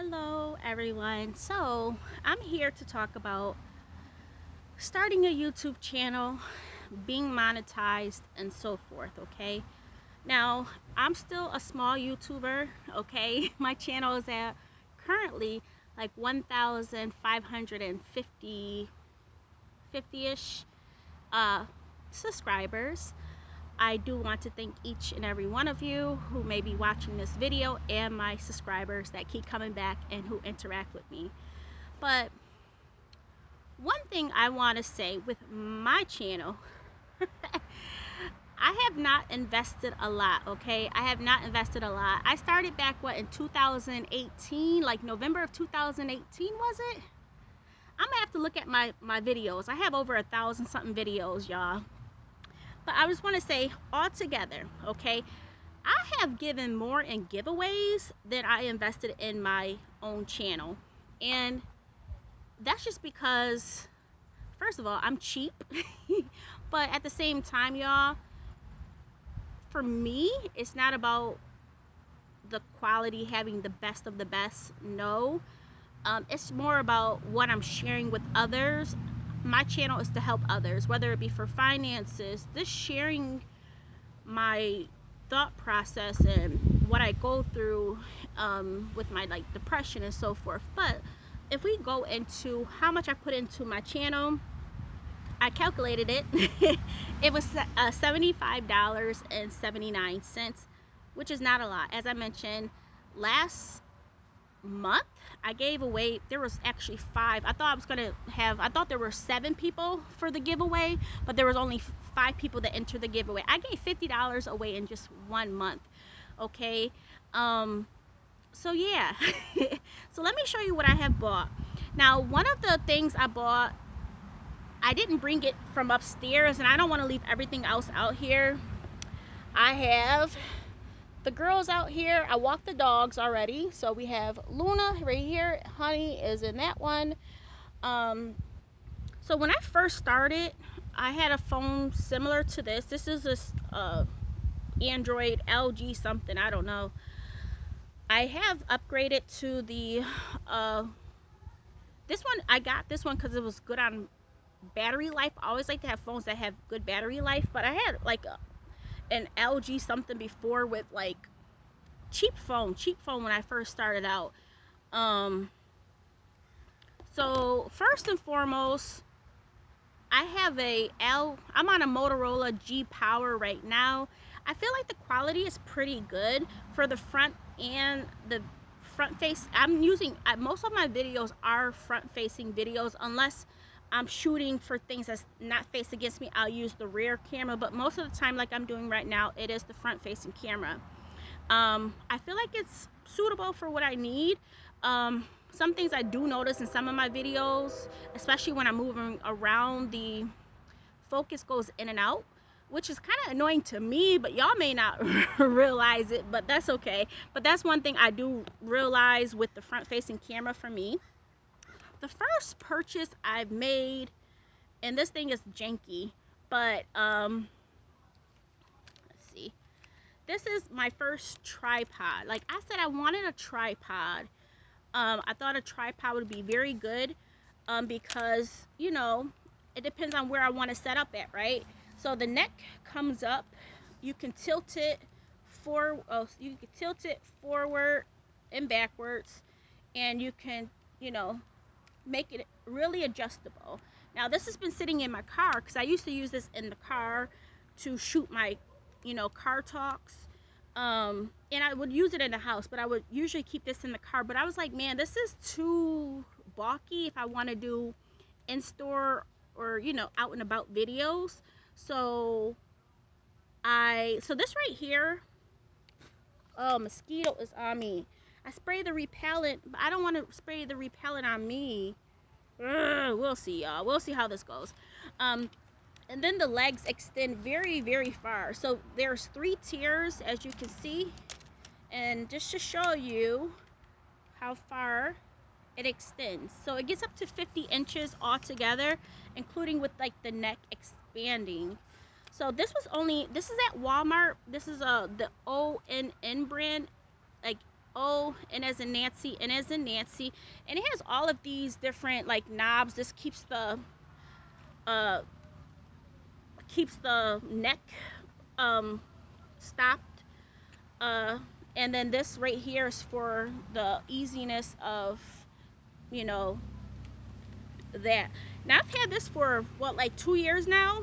Hello everyone. So I'm here to talk about starting a YouTube channel, being monetized, and so forth. Okay, now I'm still a small YouTuber. Okay, my channel is at currently like 1,550 ish subscribers. I do want to thank each and every one of you who may be watching this video and my subscribers that keep coming back and who interact with me. But one thing I want to say with my channel, I have not invested a lot, okay? I have not invested a lot. I started back, in 2018, like November of 2018, was it? I'm gonna have to look at my videos. I have over 1,000 something videos, y'all. But I just want to say, all together, okay, I have given more in giveaways than I invested in my own channel. And that's just because, first of all, I'm cheap. But at the same time, y'all, for me, it's not about the quality, having the best of the best. No. It's more about what I'm sharing with others. My channel is to help others, whether it be for finances, just sharing my thought process and what I go through with my depression and so forth. But if we go into how much I put into my channel, I calculated it. It was $75.79, which is not a lot. As I mentioned, last month I gave away, there was actually 5. I thought there were 7 people for the giveaway, but there was only 5 people that entered the giveaway. I gave $50 away in just 1 month. Okay, so yeah. So let me show you what I have bought. Now, one of the things I bought, I didn't bring it from upstairs, and I don't want to leave everything else out here. I have the girls out here. I walked the dogs already. So we have Luna right here. Honey is in that one. So when I first started, I had a phone similar to this. This is this Android LG something. I don't know. I have upgraded to the this one. I got this one because it was good on battery life. I always like to have phones that have good battery life. But I had like an LG something before with like cheap phone when I first started out. So first and foremost, I'm on a Motorola G Power right now. I feel like the quality is pretty good for the front and the front face. Most of my videos are front facing videos, unless I'm shooting for things that's not face against me. I'll use the rear camera, but most of the time, like I'm doing right now, it is the front facing camera. I feel like it's suitable for what I need. Some things I do notice in some of my videos, especially when I'm moving around, the focus goes in and out, which is kind of annoying to me, but y'all may not realize it, but that's okay. But that's one thing I do realize with the front facing camera for me. The first purchase I've made, and this thing is janky, but let's see. This is my first tripod. Like I said, I wanted a tripod. I thought a tripod would be very good because, you know, it depends on where I want to set up at, right? So the neck comes up. You can tilt it forward and backwards, and you can, you know, make it really adjustable. Now this has been sitting in my car because I used to use this in the car to shoot my, car talks. And I would use it in the house, but I would usually keep this in the car. But I was like, man, this is too bulky if I want to do in-store or, out and about videos. So this right here, oh, mosquito is on me. I spray the repellent, but I don't want to spray the repellent on me. We'll see, y'all. We'll see how this goes. And then the legs extend very, very far. So there's 3 tiers, as you can see. And just to show you how far it extends. So it gets up to 50 inches altogether, including with like the neck expanding. So this is at Walmart. This is the ONN brand, like O, N as in Nancy, N as in Nancy, and it has all of these different like knobs. This keeps the neck stopped, and then this right here is for the easiness of, you know, that. Now I've had this for what, like 2 years now.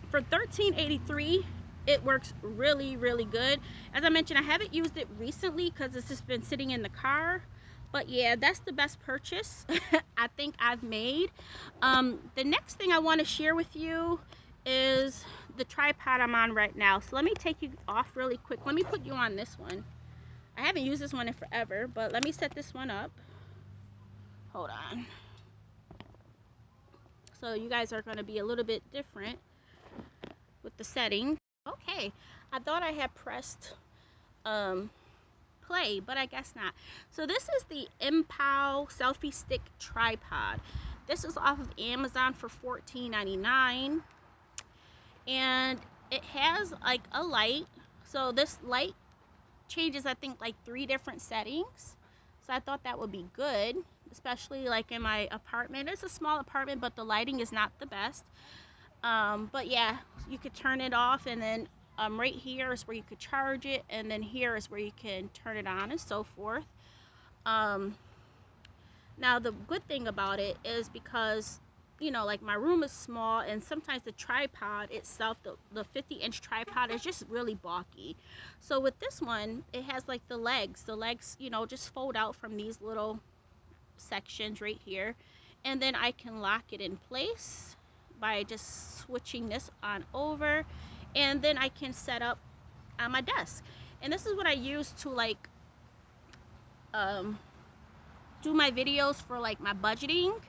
For $13.83, it works really, really good. As I mentioned, I haven't used it recently because it's just been sitting in the car. But yeah, that's the best purchase I think I've made. The next thing I want to share with you is the tripod I'm on right now. So let me take you off really quick. Let me put you on this one. I haven't used this one in forever, but let me set this one up. Hold on. So you guys are going to be a little bit different with the setting. Okay, I thought I had pressed play, but I guess not. So this is the Impow selfie stick tripod. This is off of Amazon for $14.99, and it has like a light. So this light changes, I think, like 3 different settings. So I thought that would be good, especially like in my apartment. It's a small apartment, but the lighting is not the best. But yeah, you could turn it off, and then right here is where you could charge it, and then here is where you can turn it on and so forth. Now the good thing about it is, because, you know, like my room is small, and sometimes the tripod itself, the 50-inch tripod, is just really bulky. So with this one, it has like the legs, you know, just fold out from these little sections right here, and then I can lock it in place by just switching this on over, and then I can set up on my desk. And this is what I use to like do my videos for like my budgeting.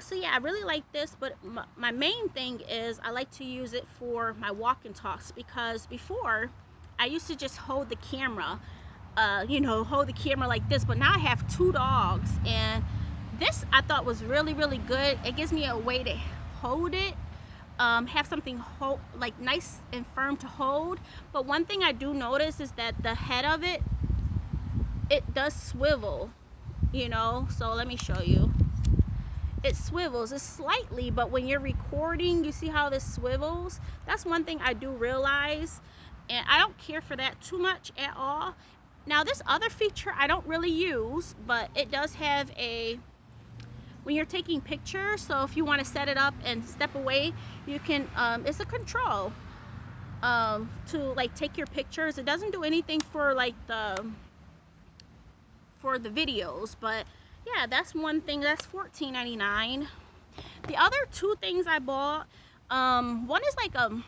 So yeah, I really like this, but my main thing is I like to use it for my walk and talks, because before I used to just hold the camera, you know, hold the camera like this, but now I have 2 dogs, and this I thought was really, really good. It gives me a way to hold it, have something like nice and firm to hold. But one thing I do notice is that the head of it does swivel, you know. So let me show you. It swivels, it's slightly, but when you're recording, you see how this swivels? That's one thing I do realize, and I don't care for that too much at all. Now this other feature I don't really use, but it does have a, when you're taking pictures, so if you want to set it up and step away, you can, it's a control to like take your pictures. It doesn't do anything for like the videos, but yeah, that's one thing. That's $14.99. The other 2 things I bought, one is like a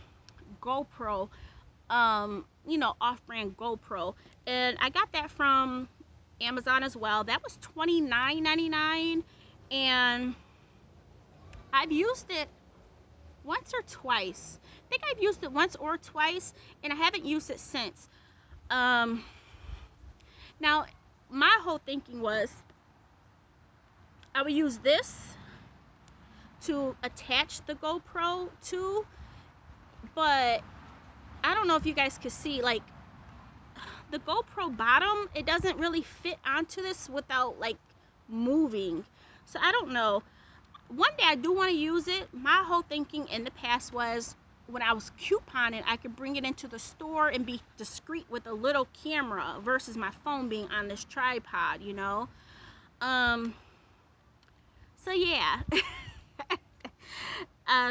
GoPro, you know, off-brand GoPro, and I got that from Amazon as well. That was $29.99, and I've used it once or twice. I think I've used it once or twice, and I haven't used it since. Now my whole thinking was I would use this to attach the GoPro to, but I don't know if you guys could see, like the GoPro bottom, it doesn't really fit onto this without like moving. So I don't know. One day I do want to use it. My whole thinking in the past was, when I was couponing, I could bring it into the store and be discreet with a little camera versus my phone being on this tripod, you know. So yeah.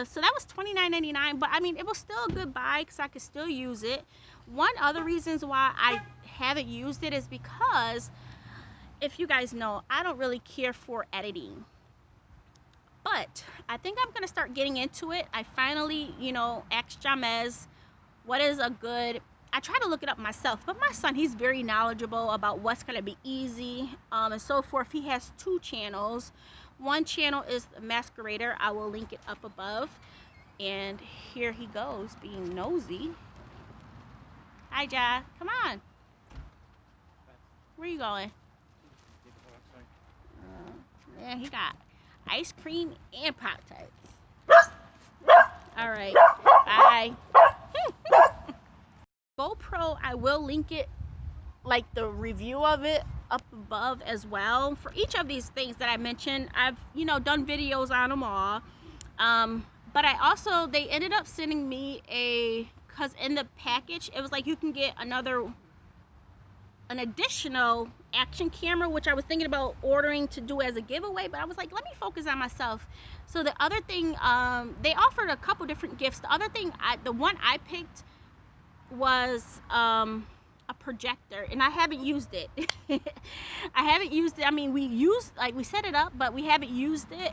So that was $29.99, but I mean, it was still a good buy because I could still use it. One other reasons why I haven't used it is because, if you guys know, I don't really care for editing. But I think I'm gonna start getting into it. I finally, you know, asked Jamez what is a good, I try to look it up myself, but my son, he's very knowledgeable about what's gonna be easy, and so forth. He has 2 channels. One channel is the Masquerader. I will link it up above. And here he goes, being nosy. Hi, Ja. Come on. Where are you going? Yeah, he got ice cream and Pop-Tarts. All right. Bye. GoPro, I will link it like the review of it up above as well. For each of these things that I mentioned, I've, you know, done videos on them all. But I also, they ended up sending me because in the package, it was like you can get an additional action camera, which I was thinking about ordering to do as a giveaway, but I was like, let me focus on myself. So the other thing, they offered a couple different gifts. The other thing, the one I picked was a projector, and I haven't used it. I haven't used it. I mean, we set it up, but we haven't used it.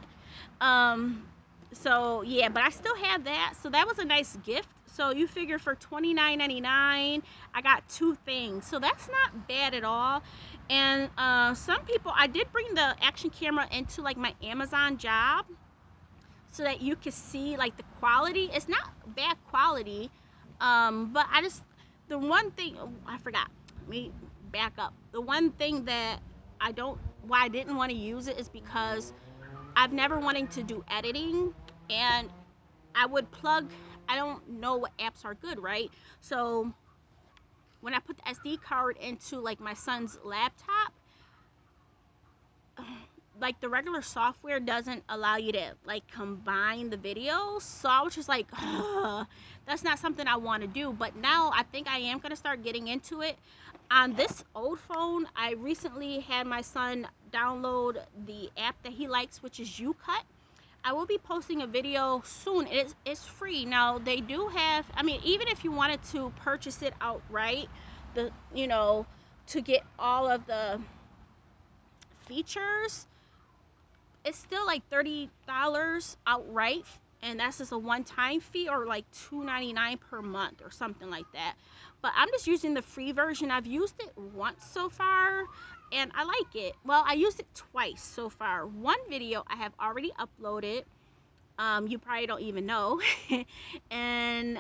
So yeah, but I still have that. So that was a nice gift. So you figure for $29.99, I got 2 things. So that's not bad at all. And some people, I did bring the action camera into like my Amazon job so that you could see like the quality. It's not bad quality, but the one thing, I forgot. Let me back up. The one thing that why I didn't want to use it is because I've never wanted to do editing, and I don't know what apps are good, right? So when I put the SD card into like my son's laptop, like the regular software doesn't allow you to like combine the videos. So I was just like, that's not something I want to do. But now I think I am going to start getting into it. On this old phone, I recently had my son download the app that he likes, which is YouCut. I will be posting a video soon. It's free. Now they do have, I mean, even if you wanted to purchase it outright, to get all of the features, it's still like $30 outright, and that's just a one-time fee, or like $2.99 per month or something like that. But I'm just using the free version. I've used it once so far, and I like it. Well, I used it twice so far. One video I have already uploaded. You probably don't even know. And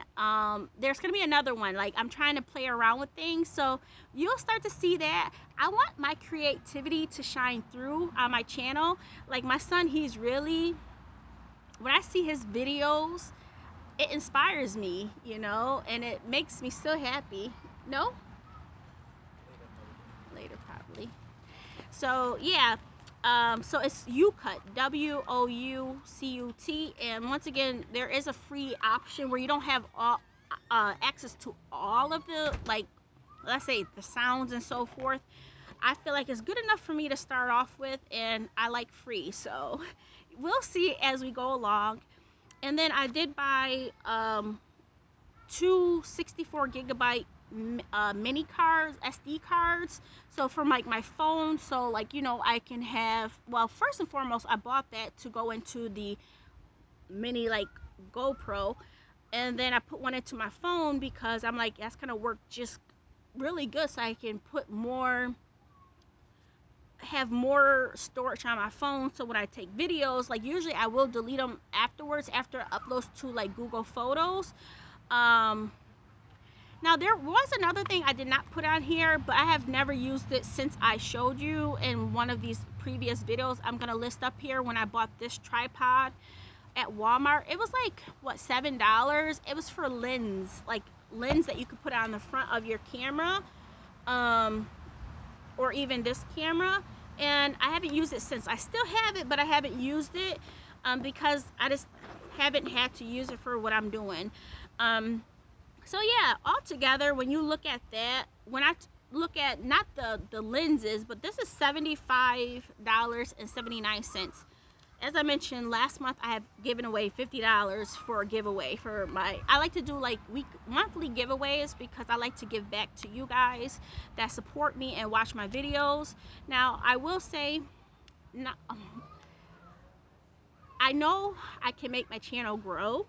there's gonna be another one. Like, I'm trying to play around with things, so you'll start to see that. I want my creativity to shine through on my channel. Like my son, he's really, when I see his videos, it inspires me, and it makes me so happy. No? Later probably. So yeah. So it's YouCut, WOUCUT, and once again, there is a free option where you don't have access to all of the, like, let's say the sounds and so forth. I feel like it's good enough for me to start off with, and I like free, so we'll see as we go along. And then I did buy 2 64-gigabyte mini cards, SD cards, so from like my phone, so like, I can have, well, first and foremost, I bought that to go into the mini like GoPro, and then I put one into my phone because I'm like, that's gonna work just really good, so I can have more storage on my phone. So when I take videos, like, usually I will delete them afterwards after it uploads to like Google Photos. Now, there was another thing I did not put on here, but I have never used it since I showed you in one of these previous videos. I'm going to list up here when I bought this tripod at Walmart. It was like, what, $7? It was for lens that you could put on the front of your camera, or even this camera. And I haven't used it since. I still have it, but I haven't used it because I just haven't had to use it for what I'm doing. So yeah, altogether, when you look at that, when I look at not the lenses, but this is $75.79. As I mentioned last month, I have given away $50 for a giveaway for I like to do like monthly giveaways because I like to give back to you guys that support me and watch my videos. Now, I will say, I know I can make my channel grow.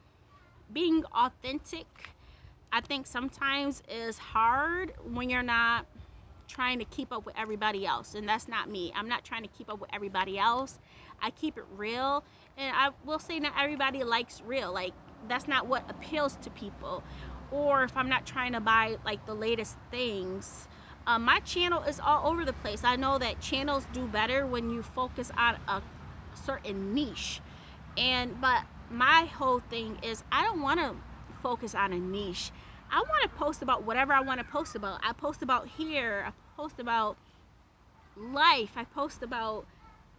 Being authentic, I think sometimes is hard when you're not trying to keep up with everybody else, and that's not me. I'm not trying to keep up with everybody else. I keep it real, and I will say not everybody likes real. Like, that's not what appeals to people. Or if I'm not trying to buy like the latest things. My channel is all over the place. I know that channels do better when you focus on a certain niche, but my whole thing is I don't want to focus on a niche. I want to post about whatever I want to post about. I post about hair, I post about life. I post about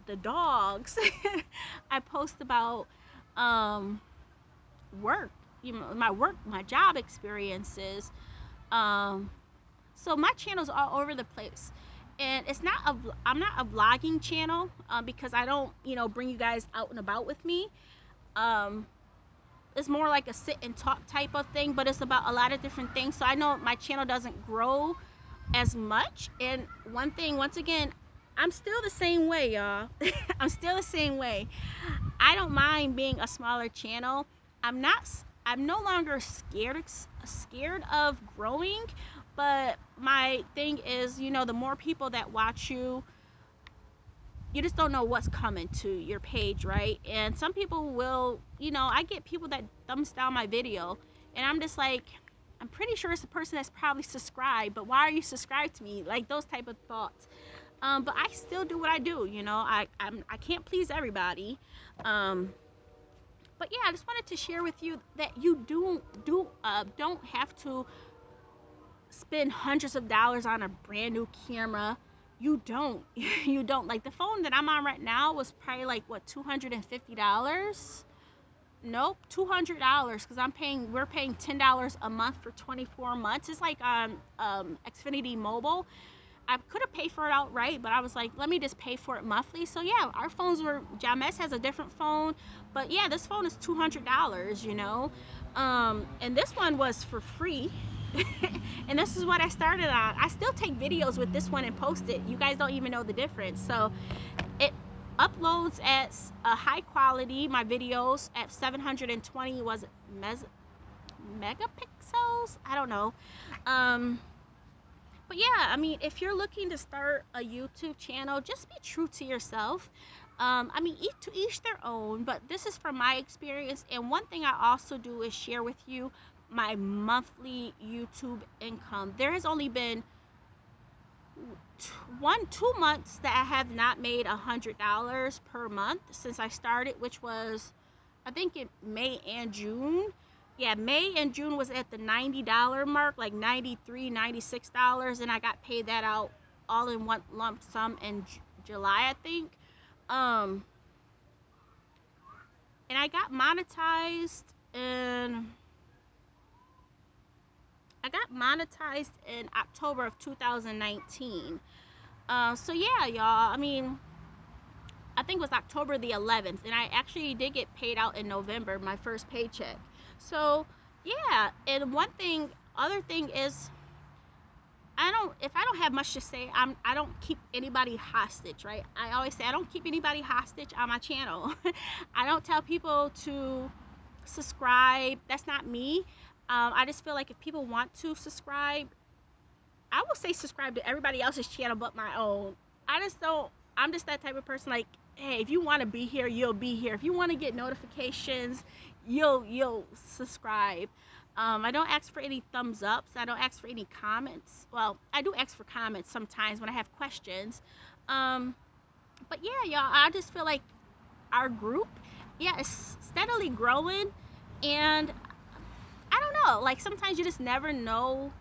the dogs. I post about work, you know, my work, my job experiences. So my channel's all over the place, and it's not a I'm not a vlogging channel, because I don't, you know, bring you guys out and about with me. um, it's more like a sit and talk type of thing, but it's about a lot of different things. So I know my channel doesn't grow as much. And one thing, once again, I'm still the same way, y'all. I'm still the same way. I don't mind being a smaller channel. I'm no longer scared of growing, but my thing is, you know, the more people that watch you, you just don't know what's coming to your page, right? And some people will, you know, I get people that thumbs down my video, and I'm just like, I'm pretty sure it's a person that's probably subscribed, but why are you subscribed to me? Like those type of thoughts. But I still do what I do, you know. I can't please everybody. But yeah, I just wanted to share with you that you don't have to spend hundreds of dollars on a brand new camera. You don't. You don't. Like the phone that I'm on right now was probably like what, $250? Nope, $200, because we're paying $10 a month for 24 months. It's like on Xfinity Mobile. I could have paid for it outright, but I was like, let me just pay for it monthly. So yeah, our phones were, James has a different phone, but yeah, this phone is $200, you know. And this one was for free. And this is what I started on. I still take videos with this one and post it. You guys don't even know the difference. So it uploads at a high quality, my videos at 720 was it megapixels, I don't know. But yeah, I mean, if you're looking to start a YouTube channel, just be true to yourself. I mean, to each their own, but this is from my experience. And one thing I also do is share with you my monthly YouTube income. There has only been 2 months that I have not made $100 per month since I started, which was, I think, in May and June. Yeah, May and June was at the $90 mark, like $93, $96, and I got paid that out all in one lump sum in July, I think. And I got monetized in October of 2019. So yeah, y'all, I mean, I think it was October the 11th, and I actually did get paid out in November, my first paycheck. So yeah, and other thing is, if I don't have much to say, I don't keep anybody hostage, right? I always say I don't keep anybody hostage on my channel. I don't tell people to subscribe. That's not me. I just feel like if people want to subscribe, I will say subscribe to everybody else's channel but my own. I'm just that type of person, like, hey, if you want to be here, you'll be here. If you want to get notifications, you'll subscribe. I don't ask for any thumbs ups. I don't ask for any comments. Well, I do ask for comments sometimes when I have questions. But yeah, y'all, I just feel like our group, yeah, is steadily growing. And I don't know, like sometimes you just never know.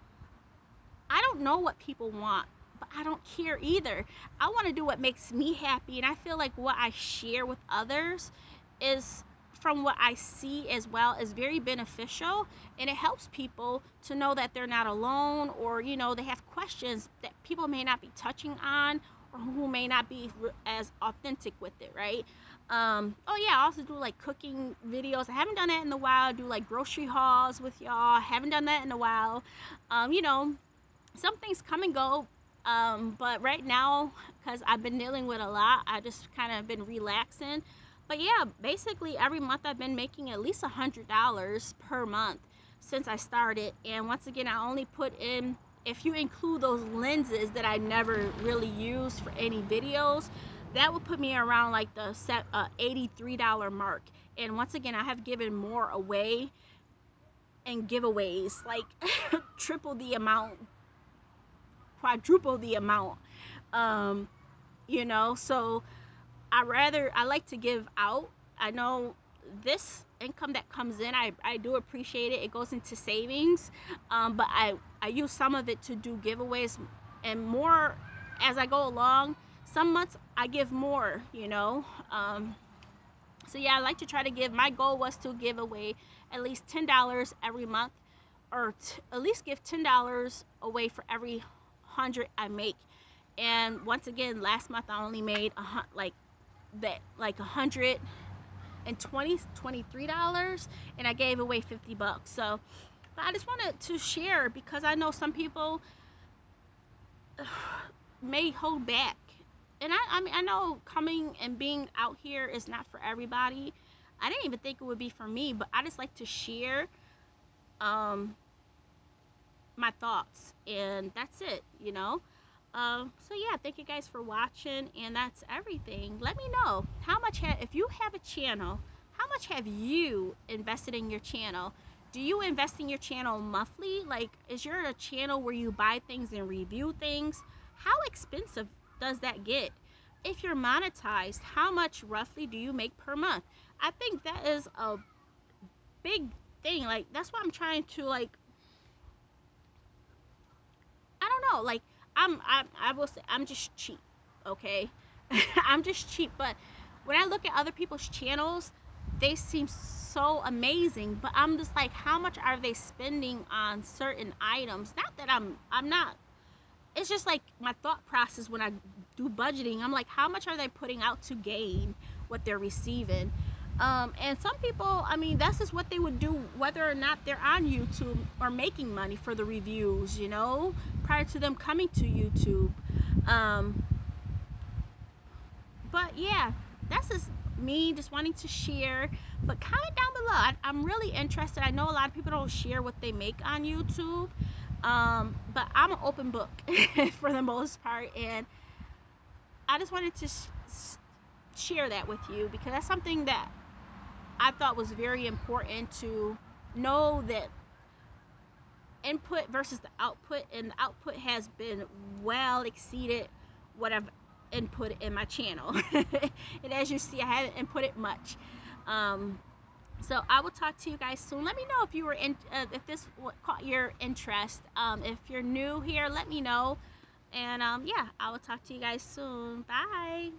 I don't know what people want, but I don't care either. I want to do what makes me happy, and I feel like what I share with others is, from what I see as well, is very beneficial, and it helps people to know that they're not alone, or, you know, they have questions that people may not be touching on, or who may not be as authentic with it, right? Oh yeah, I also do like cooking videos. I haven't done that in a while. I do like grocery hauls with y'all. Haven't done that in a while. You know, some things come and go, but right now, because I've been dealing with a lot, I just kind of been relaxing. But yeah, basically every month I've been making at least $100 per month since I started. And once again, I only put in, if you include those lenses that I never really used for any videos, that would put me around like the $83 mark. And once again, I have given more away and giveaways, like triple the amount, quadruple the amount. You know, so I like to give out. I know this income that comes in, I do appreciate it. It goes into savings, but I use some of it to do giveaways and more as I go along. Some months I give more, you know. So yeah, I like to try to give. My goal was to give away at least $10 every month, or at least give $10 away for every 100 I make. And once again, last month I only made like $123, and I gave away $50. So, but I just wanted to share because I know some people may hold back. And I mean, I know coming and being out here is not for everybody. I didn't even think it would be for me, but I just like to share um, my thoughts, and that's it, you know. So yeah, thank you guys for watching, and that's everything. Let me know how much if you have a channel, how much have you invested in your channel? Do you invest in your channel monthly? Like, is your a channel where you buy things and review things? How expensive does that get? If you're monetized, how much roughly do you make per month? I think that is a big thing. Like, that's why I'm trying to, like, I don't know, like, I will say I'm just cheap, okay? I'm just cheap, but when I look at other people's channels, they seem so amazing, but I'm just like, how much are they spending on certain items? Not that I'm not, it's just like my thought process when I do budgeting. I'm like, how much are they putting out to gain what they're receiving? And some people, I mean, that's just what they would do whether or not they're on YouTube or making money for the reviews, you know, prior to them coming to YouTube. Um, but yeah, that's just me just wanting to share. But comment down below. I'm really interested. I know a lot of people don't share what they make on YouTube. But I'm an open book for the most part, and I just wanted to share that with you because that's something that I thought was very important to know, that input versus the output, and the output has been well exceeded what I've input in my channel. And as you see, I haven't inputted much. So I will talk to you guys soon. Let me know if you were in, if this caught your interest. If you're new here, let me know. And yeah, I will talk to you guys soon. Bye.